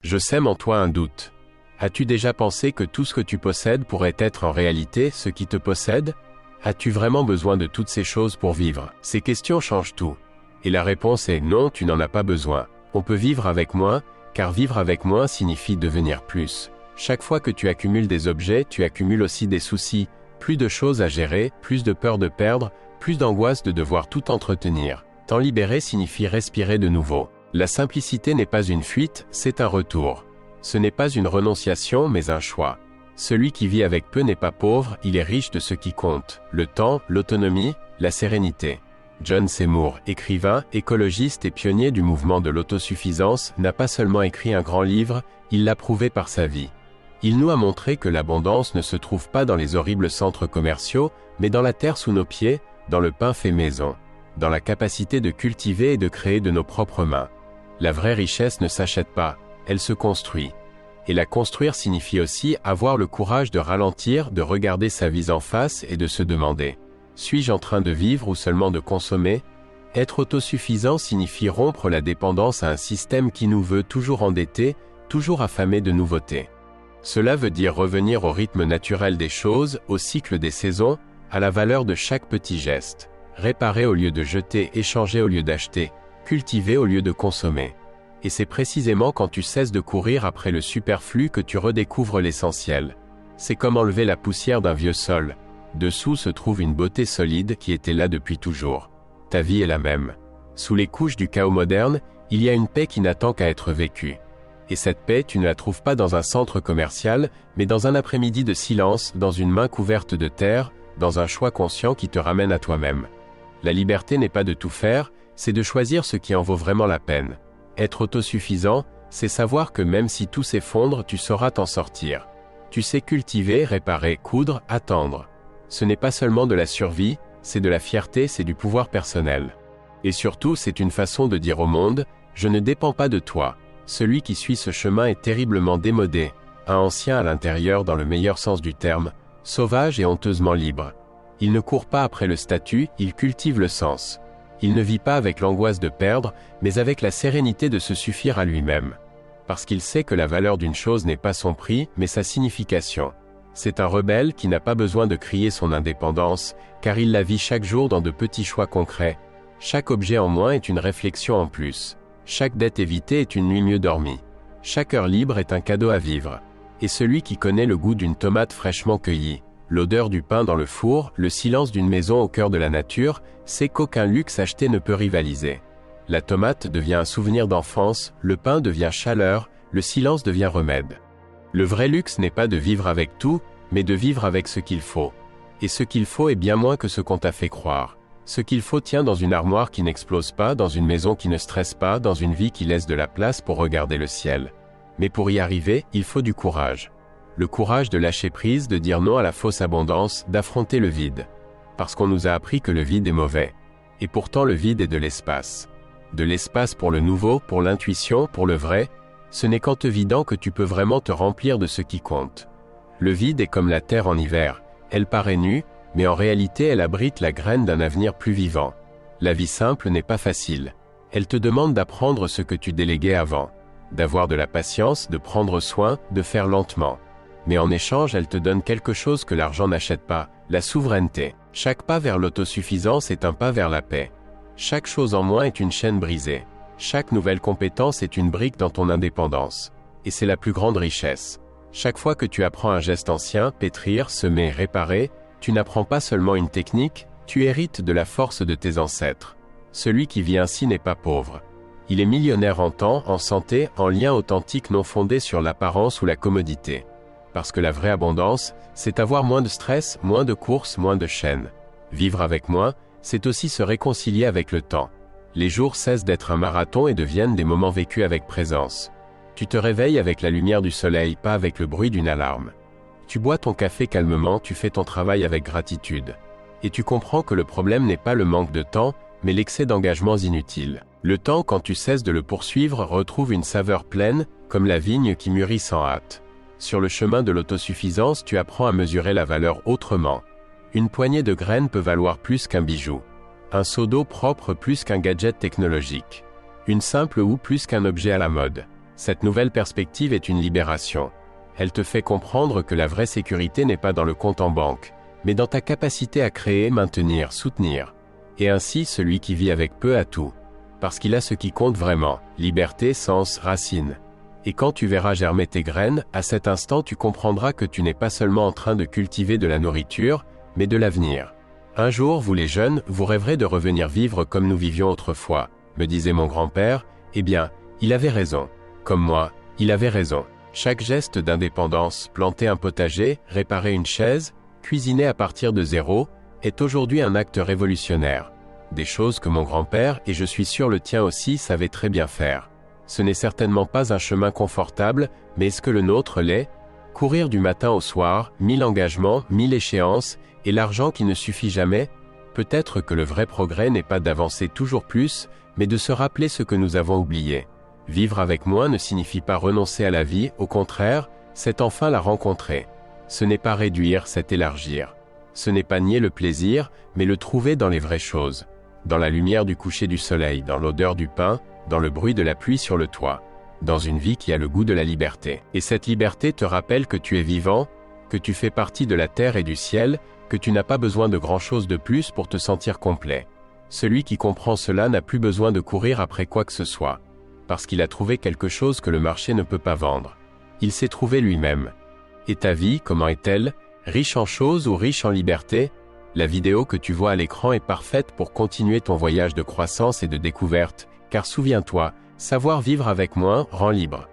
Je sème en toi un doute. As-tu déjà pensé que tout ce que tu possèdes pourrait être en réalité ce qui te possède? As-tu vraiment besoin de toutes ces choses pour vivre? Ces questions changent tout. Et la réponse est non, tu n'en as pas besoin. On peut vivre avec moins, car vivre avec moins signifie devenir plus. Chaque fois que tu accumules des objets, tu accumules aussi des soucis, plus de choses à gérer, plus de peur de perdre, plus d'angoisse de devoir tout entretenir. T'en libérer signifie respirer de nouveau. La simplicité n'est pas une fuite, c'est un retour. Ce n'est pas une renonciation, mais un choix. Celui qui vit avec peu n'est pas pauvre, il est riche de ce qui compte, le temps, l'autonomie, la sérénité. John Seymour, écrivain, écologiste et pionnier du mouvement de l'autosuffisance, n'a pas seulement écrit un grand livre, il l'a prouvé par sa vie. Il nous a montré que l'abondance ne se trouve pas dans les horribles centres commerciaux, mais dans la terre sous nos pieds, dans le pain fait maison, dans la capacité de cultiver et de créer de nos propres mains. La vraie richesse ne s'achète pas, elle se construit. Et la construire signifie aussi avoir le courage de ralentir, de regarder sa vie en face et de se demander: suis-je en train de vivre ou seulement de consommer? Être autosuffisant signifie rompre la dépendance à un système qui nous veut toujours endettés, toujours affamés de nouveautés. Cela veut dire revenir au rythme naturel des choses, au cycle des saisons, à la valeur de chaque petit geste. Réparer au lieu de jeter, échanger au lieu d'acheter, cultiver au lieu de consommer. Et c'est précisément quand tu cesses de courir après le superflu que tu redécouvres l'essentiel. C'est comme enlever la poussière d'un vieux sol. Dessous se trouve une beauté solide qui était là depuis toujours. Ta vie est la même. Sous les couches du chaos moderne, il y a une paix qui n'attend qu'à être vécue. Et cette paix, tu ne la trouves pas dans un centre commercial, mais dans un après-midi de silence, dans une main couverte de terre, dans un choix conscient qui te ramène à toi-même. La liberté n'est pas de tout faire, c'est de choisir ce qui en vaut vraiment la peine. Être autosuffisant, c'est savoir que même si tout s'effondre, tu sauras t'en sortir. Tu sais cultiver, réparer, coudre, attendre. Ce n'est pas seulement de la survie, c'est de la fierté, c'est du pouvoir personnel. Et surtout, c'est une façon de dire au monde: je ne dépends pas de toi. Celui qui suit ce chemin est terriblement démodé, un ancien à l'intérieur dans le meilleur sens du terme, sauvage et honteusement libre. Il ne court pas après le statut, il cultive le sens. Il ne vit pas avec l'angoisse de perdre, mais avec la sérénité de se suffire à lui-même. Parce qu'il sait que la valeur d'une chose n'est pas son prix, mais sa signification. C'est un rebelle qui n'a pas besoin de crier son indépendance, car il la vit chaque jour dans de petits choix concrets. Chaque objet en moins est une réflexion en plus. Chaque dette évitée est une nuit mieux dormie. Chaque heure libre est un cadeau à vivre. Et celui qui connaît le goût d'une tomate fraîchement cueillie, l'odeur du pain dans le four, le silence d'une maison au cœur de la nature, sait qu'aucun luxe acheté ne peut rivaliser. La tomate devient un souvenir d'enfance, le pain devient chaleur, le silence devient remède. Le vrai luxe n'est pas de vivre avec tout, mais de vivre avec ce qu'il faut. Et ce qu'il faut est bien moins que ce qu'on t'a fait croire. Ce qu'il faut tient dans une armoire qui n'explose pas, dans une maison qui ne stresse pas, dans une vie qui laisse de la place pour regarder le ciel. Mais pour y arriver, il faut du courage. Le courage de lâcher prise, de dire non à la fausse abondance, d'affronter le vide. Parce qu'on nous a appris que le vide est mauvais. Et pourtant le vide est de l'espace. De l'espace pour le nouveau, pour l'intuition, pour le vrai. Ce n'est qu'en te vidant que tu peux vraiment te remplir de ce qui compte. Le vide est comme la terre en hiver. Elle paraît nue, mais en réalité elle abrite la graine d'un avenir plus vivant. La vie simple n'est pas facile. Elle te demande d'apprendre ce que tu déléguais avant. D'avoir de la patience, de prendre soin, de faire lentement. Mais en échange, elle te donne quelque chose que l'argent n'achète pas, la souveraineté. Chaque pas vers l'autosuffisance est un pas vers la paix. Chaque chose en moins est une chaîne brisée. Chaque nouvelle compétence est une brique dans ton indépendance. Et c'est la plus grande richesse. Chaque fois que tu apprends un geste ancien, pétrir, semer, réparer, tu n'apprends pas seulement une technique, tu hérites de la force de tes ancêtres. Celui qui vit ainsi n'est pas pauvre. Il est millionnaire en temps, en santé, en liens authentiques non fondés sur l'apparence ou la commodité. Parce que la vraie abondance, c'est avoir moins de stress, moins de courses, moins de chaînes. Vivre avec moins, c'est aussi se réconcilier avec le temps. Les jours cessent d'être un marathon et deviennent des moments vécus avec présence. Tu te réveilles avec la lumière du soleil, pas avec le bruit d'une alarme. Tu bois ton café calmement, tu fais ton travail avec gratitude. Et tu comprends que le problème n'est pas le manque de temps, mais l'excès d'engagements inutiles. Le temps, quand tu cesses de le poursuivre, retrouve une saveur pleine, comme la vigne qui mûrit sans hâte. Sur le chemin de l'autosuffisance, tu apprends à mesurer la valeur autrement. Une poignée de graines peut valoir plus qu'un bijou. Un seau d'eau propre plus qu'un gadget technologique. Une simple houe plus qu'un objet à la mode. Cette nouvelle perspective est une libération. Elle te fait comprendre que la vraie sécurité n'est pas dans le compte en banque, mais dans ta capacité à créer, maintenir, soutenir. Et ainsi, celui qui vit avec peu a tout. Parce qu'il a ce qui compte vraiment, liberté, sens, racine. Et quand tu verras germer tes graines, à cet instant tu comprendras que tu n'es pas seulement en train de cultiver de la nourriture, mais de l'avenir. Un jour, vous les jeunes, vous rêverez de revenir vivre comme nous vivions autrefois, me disait mon grand-père. Eh bien, il avait raison. Comme moi, il avait raison. Chaque geste d'indépendance, planter un potager, réparer une chaise, cuisiner à partir de zéro, est aujourd'hui un acte révolutionnaire. Des choses que mon grand-père, et je suis sûr le tien aussi, savait très bien faire. Ce n'est certainement pas un chemin confortable, mais est-ce que le nôtre l'est? Courir du matin au soir, 1000 engagements, 1000 échéances, et l'argent qui ne suffit jamais? Peut-être que le vrai progrès n'est pas d'avancer toujours plus, mais de se rappeler ce que nous avons oublié. Vivre avec moins ne signifie pas renoncer à la vie, au contraire, c'est enfin la rencontrer. Ce n'est pas réduire, c'est élargir. Ce n'est pas nier le plaisir, mais le trouver dans les vraies choses. Dans la lumière du coucher du soleil, dans l'odeur du pain, dans le bruit de la pluie sur le toit. Dans une vie qui a le goût de la liberté. Et cette liberté te rappelle que tu es vivant, que tu fais partie de la terre et du ciel, que tu n'as pas besoin de grand-chose de plus pour te sentir complet. Celui qui comprend cela n'a plus besoin de courir après quoi que ce soit. Parce qu'il a trouvé quelque chose que le marché ne peut pas vendre. Il s'est trouvé lui-même. Et ta vie, comment est-elle? Riche en choses ou riche en liberté? La vidéo que tu vois à l'écran est parfaite pour continuer ton voyage de croissance et de découverte, car souviens-toi, savoir vivre avec moins rend libre.